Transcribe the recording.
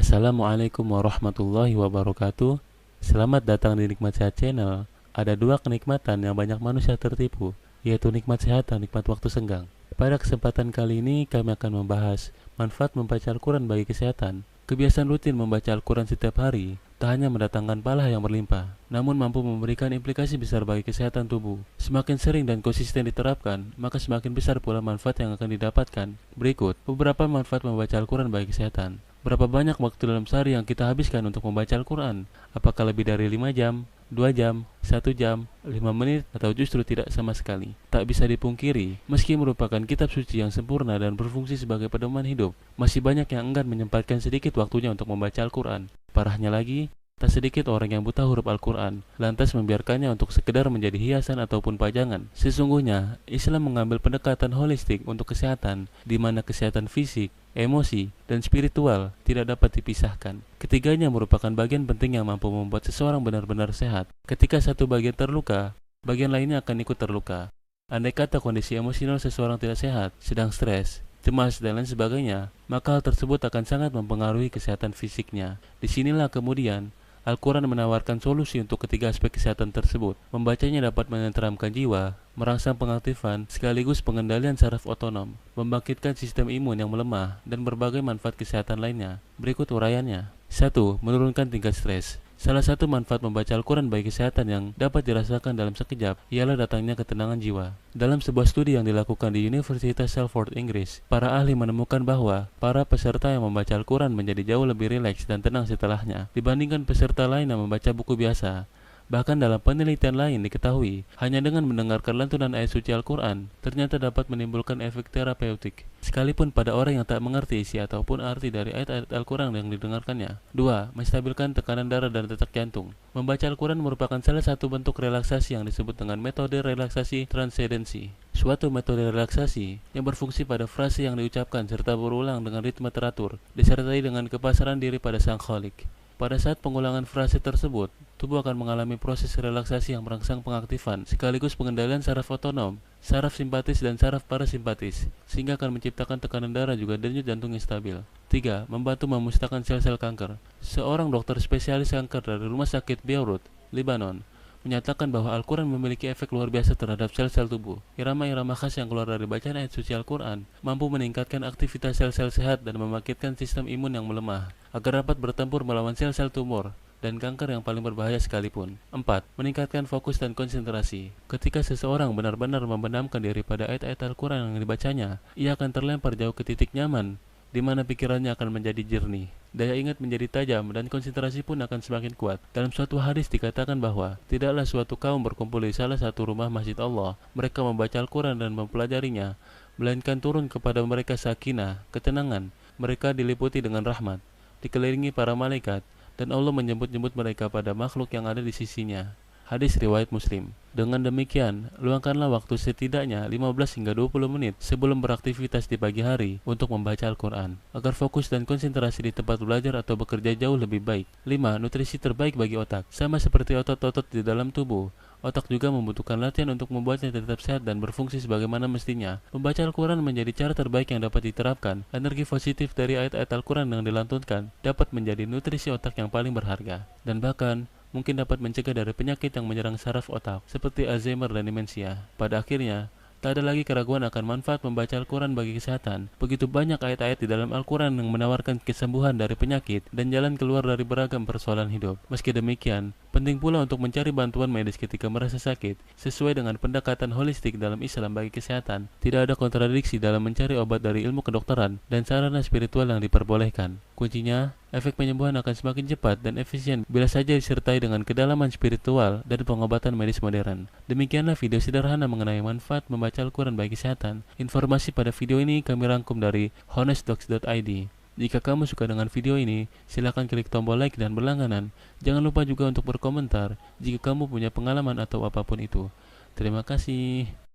Assalamualaikum warahmatullahi wabarakatuh. Selamat datang di Nikmat Sehat Channel. Ada dua kenikmatan yang banyak manusia tertipu, yaitu nikmat sehat dan nikmat waktu senggang. Pada kesempatan kali ini kami akan membahas manfaat membaca Al-Quran bagi kesehatan. Kebiasaan rutin membaca Al-Quran setiap hari tak hanya mendatangkan pahala yang berlimpah, namun mampu memberikan implikasi besar bagi kesehatan tubuh. Semakin sering dan konsisten diterapkan, maka semakin besar pula manfaat yang akan didapatkan. Berikut beberapa manfaat membaca Al-Quran bagi kesehatan. Berapa banyak waktu dalam sehari yang kita habiskan untuk membaca Al-Quran? Apakah lebih dari 5 jam, 2 jam, 1 jam, 5 menit, atau justru tidak sama sekali? Tak bisa dipungkiri, meski merupakan kitab suci yang sempurna dan berfungsi sebagai pedoman hidup, masih banyak yang enggan menyempatkan sedikit waktunya untuk membaca Al-Quran. Parahnya lagi, tak sedikit orang yang buta huruf Al-Quran, lantas membiarkannya untuk sekedar menjadi hiasan ataupun pajangan. Sesungguhnya, Islam mengambil pendekatan holistik untuk kesehatan, di mana kesehatan fisik, emosi, dan spiritual tidak dapat dipisahkan. Ketiganya merupakan bagian penting yang mampu membuat seseorang benar-benar sehat. Ketika satu bagian terluka, bagian lainnya akan ikut terluka. Andai kata kondisi emosional seseorang tidak sehat, sedang stres, cemas, dan lain sebagainya, maka hal tersebut akan sangat mempengaruhi kesehatan fisiknya. Disinilah kemudian Al-Quran menawarkan solusi untuk ketiga aspek kesehatan tersebut. Membacanya dapat menenteramkan jiwa, merangsang pengaktifan, sekaligus pengendalian saraf otonom, membangkitkan sistem imun yang melemah, dan berbagai manfaat kesehatan lainnya. Berikut uraiannya. 1. Menurunkan tingkat stres. Salah satu manfaat membaca Al-Quran bagi kesehatan yang dapat dirasakan dalam sekejap ialah datangnya ketenangan jiwa. Dalam sebuah studi yang dilakukan di Universitas Salford, Inggris, para ahli menemukan bahwa para peserta yang membaca Al-Quran menjadi jauh lebih rileks dan tenang setelahnya dibandingkan peserta lain yang membaca buku biasa. Bahkan dalam penelitian lain diketahui, hanya dengan mendengarkan lantunan ayat suci Al-Quran, ternyata dapat menimbulkan efek terapeutik, sekalipun pada orang yang tak mengerti isi ataupun arti dari ayat-ayat Al-Quran yang didengarkannya. 2. Menstabilkan tekanan darah dan detak jantung. Membaca Al-Quran merupakan salah satu bentuk relaksasi yang disebut dengan metode relaksasi transedensi. Suatu metode relaksasi yang berfungsi pada frase yang diucapkan serta berulang dengan ritme teratur, disertai dengan kepasaran diri pada Sang Khalik. Pada saat pengulangan frase tersebut, tubuh akan mengalami proses relaksasi yang merangsang pengaktifan, sekaligus pengendalian saraf otonom, saraf simpatis dan saraf parasimpatis, sehingga akan menciptakan tekanan darah juga denyut jantung yang stabil. 3. Membantu memusnahkan sel-sel kanker. Seorang dokter spesialis kanker dari Rumah Sakit Beirut, Lebanon, menyatakan bahwa Al-Quran memiliki efek luar biasa terhadap sel-sel tubuh. Irama-irama khas yang keluar dari bacaan ayat suci Al-Quran mampu meningkatkan aktivitas sel-sel sehat dan membangkitkan sistem imun yang melemah, agar dapat bertempur melawan sel-sel tumor dan kanker yang paling berbahaya sekalipun. 4. Meningkatkan fokus dan konsentrasi. Ketika seseorang benar-benar membenamkan diri pada ayat-ayat Al-Quran yang dibacanya, ia akan terlempar jauh ke titik nyaman, di mana pikirannya akan menjadi jernih, daya ingat menjadi tajam, dan konsentrasi pun akan semakin kuat. Dalam suatu hadis dikatakan bahwa tidaklah suatu kaum berkumpul di salah satu rumah masjid Allah, mereka membaca Al-Quran dan mempelajarinya, melainkan turun kepada mereka sakinah, ketenangan, mereka diliputi dengan rahmat, dikelilingi para malaikat, dan Allah menyebut-nyebut mereka pada makhluk yang ada di sisinya. Hadis riwayat Muslim. Dengan demikian, luangkanlah waktu setidaknya 15 hingga 20 menit sebelum beraktivitas di pagi hari untuk membaca Al-Quran, agar fokus dan konsentrasi di tempat belajar atau bekerja jauh lebih baik. 5. Nutrisi terbaik bagi otak. Sama seperti otot-otot di dalam tubuh, otak juga membutuhkan latihan untuk membuatnya tetap sehat dan berfungsi sebagaimana mestinya. Membaca Al-Quran menjadi cara terbaik yang dapat diterapkan. Energi positif dari ayat-ayat Al-Quran yang dilantunkan dapat menjadi nutrisi otak yang paling berharga, dan bahkan mungkin dapat mencegah dari penyakit yang menyerang saraf otak, seperti Alzheimer dan demensia. Pada akhirnya, tak ada lagi keraguan akan manfaat membaca Al-Quran bagi kesehatan. Begitu banyak ayat-ayat di dalam Al-Quran yang menawarkan kesembuhan dari penyakit dan jalan keluar dari beragam persoalan hidup. Meski demikian, penting pula untuk mencari bantuan medis ketika merasa sakit, sesuai dengan pendekatan holistik dalam Islam bagi kesehatan. Tidak ada kontradiksi dalam mencari obat dari ilmu kedokteran dan sarana spiritual yang diperbolehkan. Kuncinya, efek penyembuhan akan semakin cepat dan efisien bila saja disertai dengan kedalaman spiritual dan pengobatan medis modern. Demikianlah video sederhana mengenai manfaat membaca Al-Quran bagi kesehatan. Informasi pada video ini kami rangkum dari honestdocs.id. Jika kamu suka dengan video ini, silakan klik tombol like dan berlangganan. Jangan lupa juga untuk berkomentar jika kamu punya pengalaman atau apapun itu. Terima kasih.